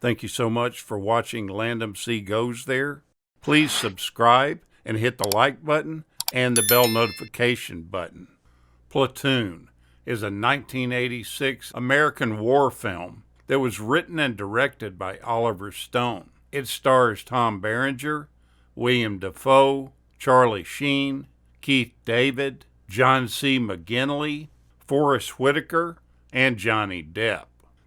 Thank you so much for watching Landumc Goes There. Please subscribe and hit the like button and the bell notification button. Platoon is a 1986 American war film that was written and directed by Oliver Stone. It stars Tom Berenger, William Dafoe, Charlie Sheen, Keith David, John C. McGinley, Forrest Whitaker, and Johnny Depp.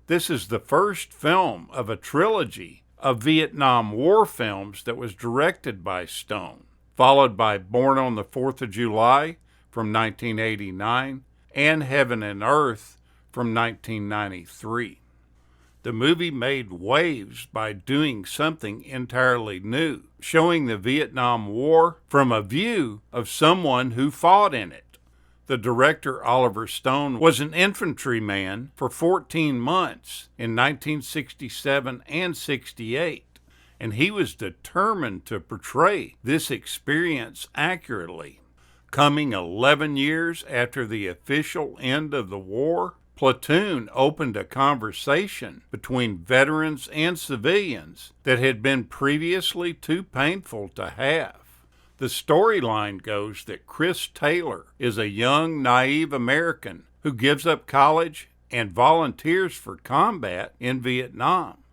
This is the first film of a trilogy of Vietnam War films that was directed by Stone, followed by Born on the 4th of July from 1989 and Heaven and Earth from 1993. The movie made waves by doing something entirely new, showing the Vietnam War from a view of someone who fought in it. The director, Oliver Stone, was an infantryman for 14 months in 1967 and 68, and he was determined to portray this experience accurately. Coming 11 years after the official end of the war, Platoon opened a conversation between veterans and civilians that had been previously too painful to have. The storyline goes that Chris Taylor is a young, naive American who gives up college and volunteers for combat in Vietnam.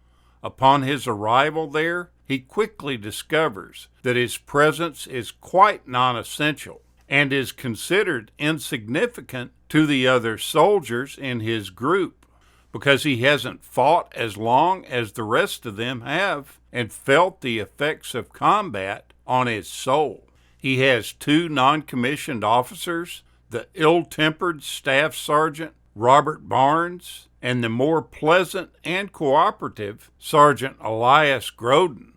Upon his arrival there, he quickly discovers that his presence is quite non-essential and is considered insignificant to the other soldiers in his group because he hasn't fought as long as the rest of them have and felt the effects of combat on his soul. He has two non-commissioned officers, the ill-tempered Staff Sergeant Robert Barnes and the more pleasant and cooperative Sergeant Elias Grodin.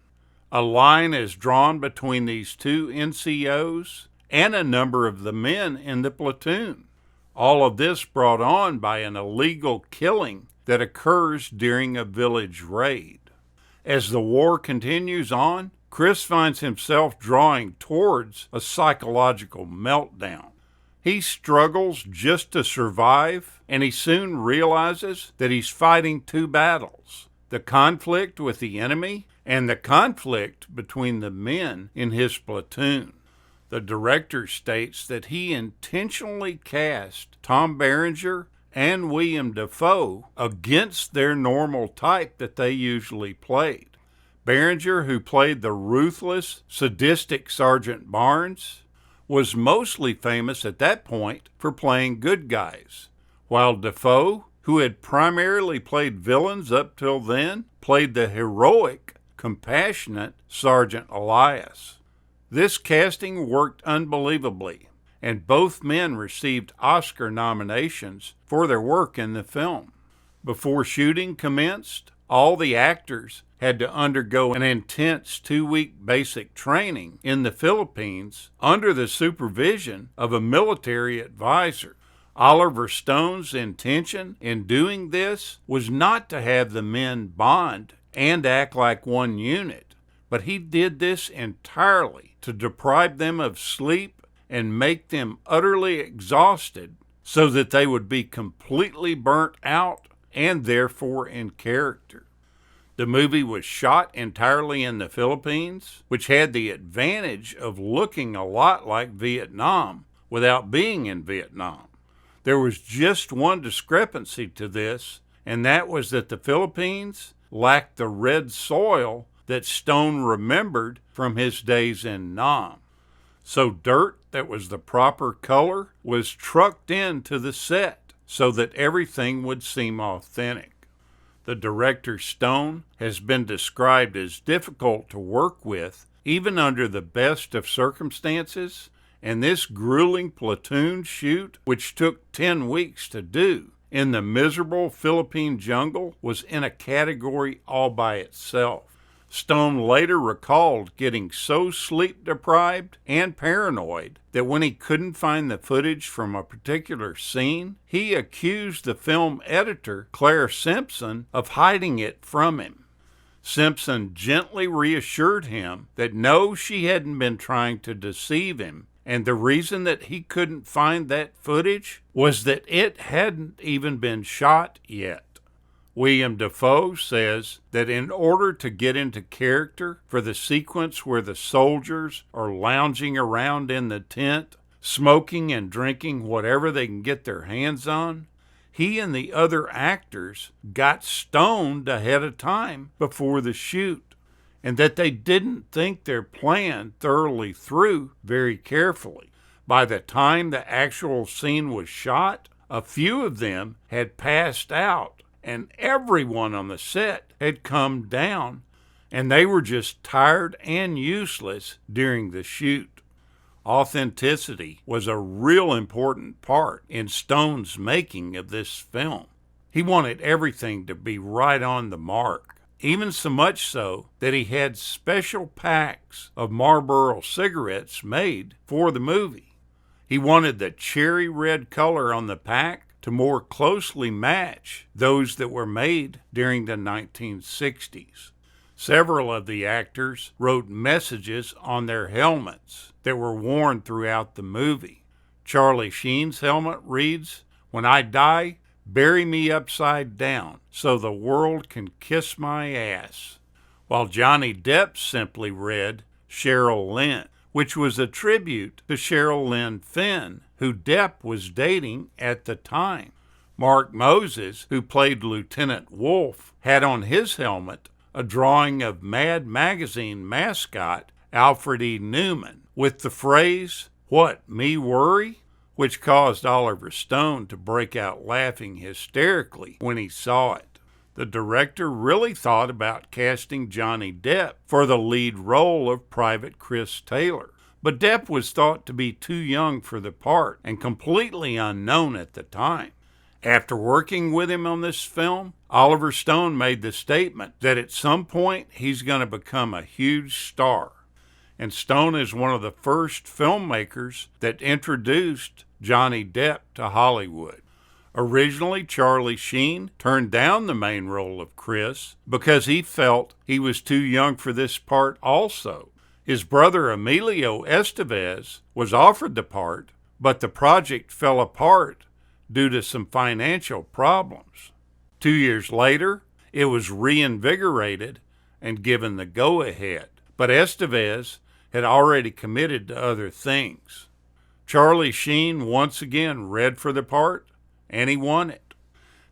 A line is drawn between these two NCOs and a number of the men in the platoon. All of this brought on by an illegal killing that occurs during a village raid. As the war continues on, Chris finds himself drawing towards a psychological meltdown. He struggles just to survive, and he soon realizes that he's fighting two battles: the conflict with the enemy and the conflict between the men in his platoon. The director states that he intentionally cast Tom Berenger and William Dafoe against their normal type that they usually played. Berenger, who played the ruthless, sadistic Sergeant Barnes, was mostly famous at that point for playing good guys, while Dafoe, who had primarily played villains up till then, played the heroic, compassionate Sergeant Elias. This casting worked unbelievably, and both men received Oscar nominations for their work in the film. Before shooting commenced, all the actors had to undergo an intense 2-week basic training in the Philippines under the supervision of a military advisor. Oliver Stone's intention in doing this was not to have the men bond and act like one unit, but he did this entirely to deprive them of sleep and make them utterly exhausted so that they would be completely burnt out and therefore in character. The movie was shot entirely in the Philippines, which had the advantage of looking a lot like Vietnam without being in Vietnam. There was just one discrepancy to this, and that was that the Philippines lacked the red soil that Stone remembered from his days in Nam. So dirt that was the proper color was trucked into the set so that everything would seem authentic. The director Stone has been described as difficult to work with, even under the best of circumstances, and this grueling platoon shoot, which took 10 weeks to do, in the miserable Philippine jungle, was in a category all by itself. Stone later recalled getting so sleep-deprived and paranoid that when he couldn't find the footage from a particular scene, he accused the film editor, Claire Simpson, of hiding it from him. Simpson gently reassured him that no, she hadn't been trying to deceive him, and the reason that he couldn't find that footage was that it hadn't even been shot yet. William Dafoe says that in order to get into character for the sequence where the soldiers are lounging around in the tent, smoking and drinking whatever they can get their hands on, he and the other actors got stoned ahead of time before the shoot, and that they didn't think their plan thoroughly through very carefully. By the time the actual scene was shot, a few of them had passed out, and everyone on the set had come down, and they were just tired and useless during the shoot. Authenticity was a real important part in Stone's making of this film. He wanted everything to be right on the mark, even so much so that he had special packs of Marlboro cigarettes made for the movie. He wanted the cherry red color on the pack to more closely match those that were made during the 1960s. Several of the actors wrote messages on their helmets that were worn throughout the movie. Charlie Sheen's helmet reads, "When I die, bury me upside down so the world can kiss my ass," while Johnny Depp simply read, "Cheryl Lynn," which was a tribute to Cheryl Lynn Finn, who Depp was dating at the time. Mark Moses, who played Lieutenant Wolf, had on his helmet a drawing of Mad Magazine mascot Alfred E. Newman with the phrase, "What, me worry?" which caused Oliver Stone to break out laughing hysterically when he saw it. The director really thought about casting Johnny Depp for the lead role of Private Chris Taylor, but Depp was thought to be too young for the part and completely unknown at the time. After working with him on this film, Oliver Stone made the statement that at some point he's going to become a huge star. And Stone is one of the first filmmakers that introduced Johnny Depp to Hollywood. Originally, Charlie Sheen turned down the main role of Chris because he felt he was too young for this part also. His brother Emilio Estevez was offered the part, but the project fell apart due to some financial problems. 2 years later, it was reinvigorated and given the go-ahead, but Estevez had already committed to other things. Charlie Sheen once again read for the part, and he won it.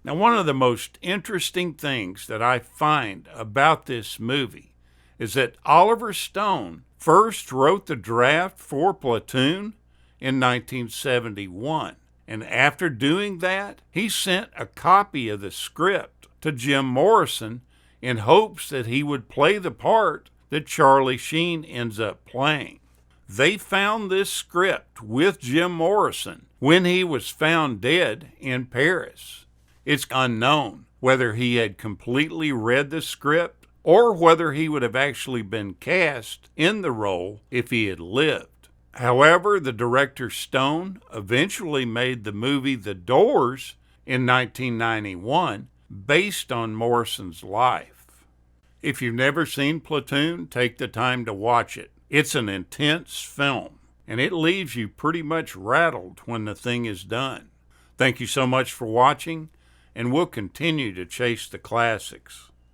Now, one of the most interesting things that I find about this movie is that Oliver Stone first wrote the draft for Platoon in 1971. And after doing that, he sent a copy of the script to Jim Morrison in hopes that he would play the part that Charlie Sheen ends up playing. They found this script with Jim Morrison when he was found dead in Paris. It's unknown whether he had completely read the script or whether he would have actually been cast in the role if he had lived. However, the director Stone eventually made the movie The Doors in 1991 based on Morrison's life. If you've never seen Platoon, take the time to watch it. It's an intense film, and it leaves you pretty much rattled when the thing is done. Thank you so much for watching, and we'll continue to chase the classics.